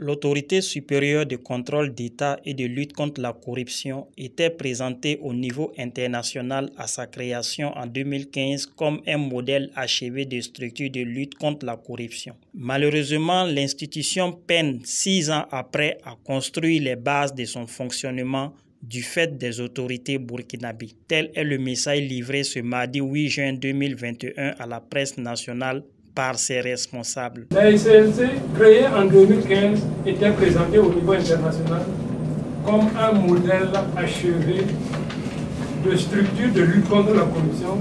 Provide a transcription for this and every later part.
L'autorité supérieure de contrôle d'État et de lutte contre la corruption était présentée au niveau international à sa création en 2015 comme un modèle achevé de structure de lutte contre la corruption. Malheureusement, l'institution peine 6 ans après à construire les bases de son fonctionnement du fait des autorités burkinabées. Tel est le message livré ce mardi 8 juin 2021 à la presse nationale par ses responsables. La SLC, créée en 2015, était présentée au niveau international comme un modèle achevé de structure de lutte contre la corruption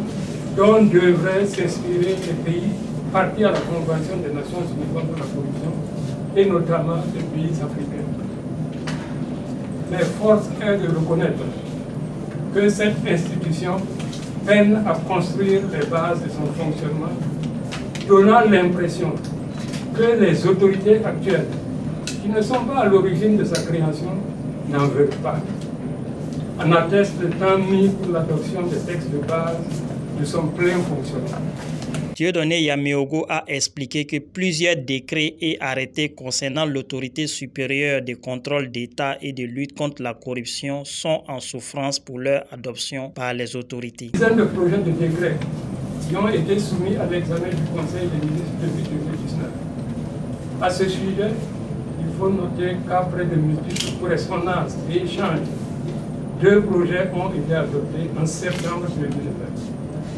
dont devraient s'inspirer les pays partis à la Convention des Nations Unies contre la corruption et notamment les pays africains. Mais force est de reconnaître que cette institution peine à construire les bases de son fonctionnement, donnant l'impression que les autorités actuelles, qui ne sont pas à l'origine de sa création, n'en veulent pas. En atteste le temps mis pour l'adoption des textes de base de son plein fonctionnement. Dieudonné Yameogo a expliqué que plusieurs décrets et arrêtés concernant l'autorité supérieure de contrôle d'État et de lutte contre la corruption sont en souffrance pour leur adoption par les autorités. Dizaines de projets de décrets qui ont été soumis à l'examen du Conseil des ministres depuis 2019. À ce sujet, il faut noter qu'après de multiples correspondances et échanges, 2 projets ont été adoptés en septembre 2020,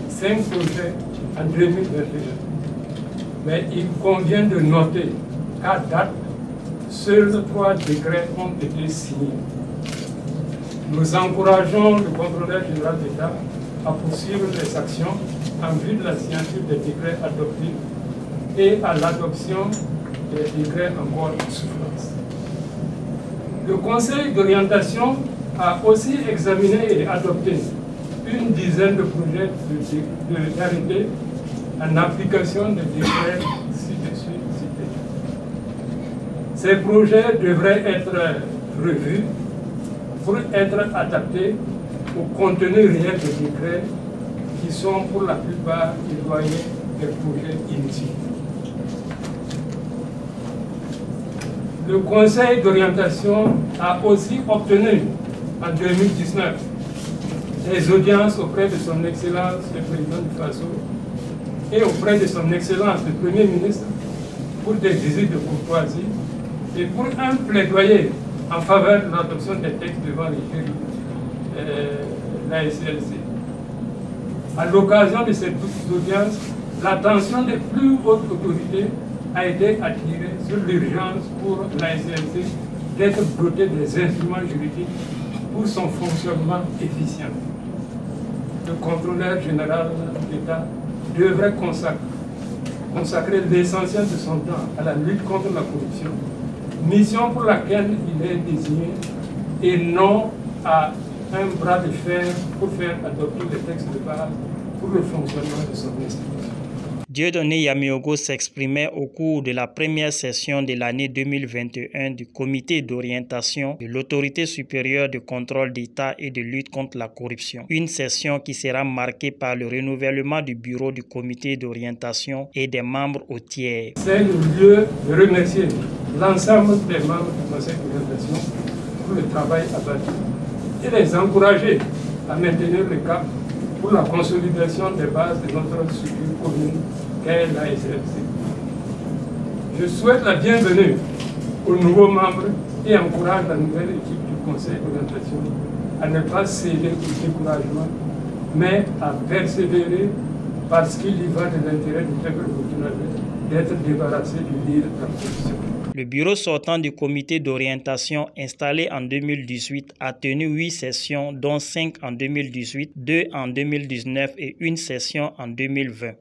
5 projets en 2021. Mais il convient de noter qu'à date, seuls 3 décrets ont été signés. Nous encourageons le contrôleur général d'État à poursuivre les actions en vue de la signature des décrets adoptés et à l'adoption des décrets encore en souffrance. Le Conseil d'orientation a aussi examiné et adopté une dizaine de projets d'arrêtés en application des décrets ci-dessus cités. Ces projets devraient être revus pour être adaptés au contenu réel des décrets qui sont pour la plupart éloignés des projets inutiles. Le Conseil d'orientation a aussi obtenu en 2019 des audiences auprès de son Excellence le Président du Faso et auprès de son Excellence le Premier ministre pour des visites de courtoisie et pour un plaidoyer en faveur de l'adoption des textes devant les jurys, la SLC. À l'occasion de cette audience, l'attention des plus hautes autorités a été attirée sur l'urgence pour la SLC d'être dotée des instruments juridiques pour son fonctionnement efficient. Le contrôleur général d'État devrait consacrer l'essentiel de son temps à la lutte contre la corruption, mission pour laquelle il est désigné, et non à un bras de fer pour faire adopter les textes de base pour le fonctionnement de son institution. Dieudonné Yameogo s'exprimait au cours de la première session de l'année 2021 du Comité d'orientation de l'Autorité supérieure de contrôle d'État et de lutte contre la corruption. Une session qui sera marquée par le renouvellement du bureau du Comité d'orientation et des membres au tiers. C'est le lieu de remercier l'ensemble des membres du Conseil d'orientation pour le travail abattu et les encourager à maintenir le cap pour la consolidation des bases de notre structure commune qu'est la SLC. Je souhaite la bienvenue aux nouveaux membres et encourage la nouvelle équipe du Conseil d'orientation à ne pas céder au découragement, mais à persévérer parce qu'il y va de l'intérêt du peuple burkinabé d'être débarrassé du leader de la corruption. Le bureau sortant du comité d'orientation installé en 2018 a tenu 8 sessions, dont 5 en 2018, 2 en 2019 et 1 session en 2020.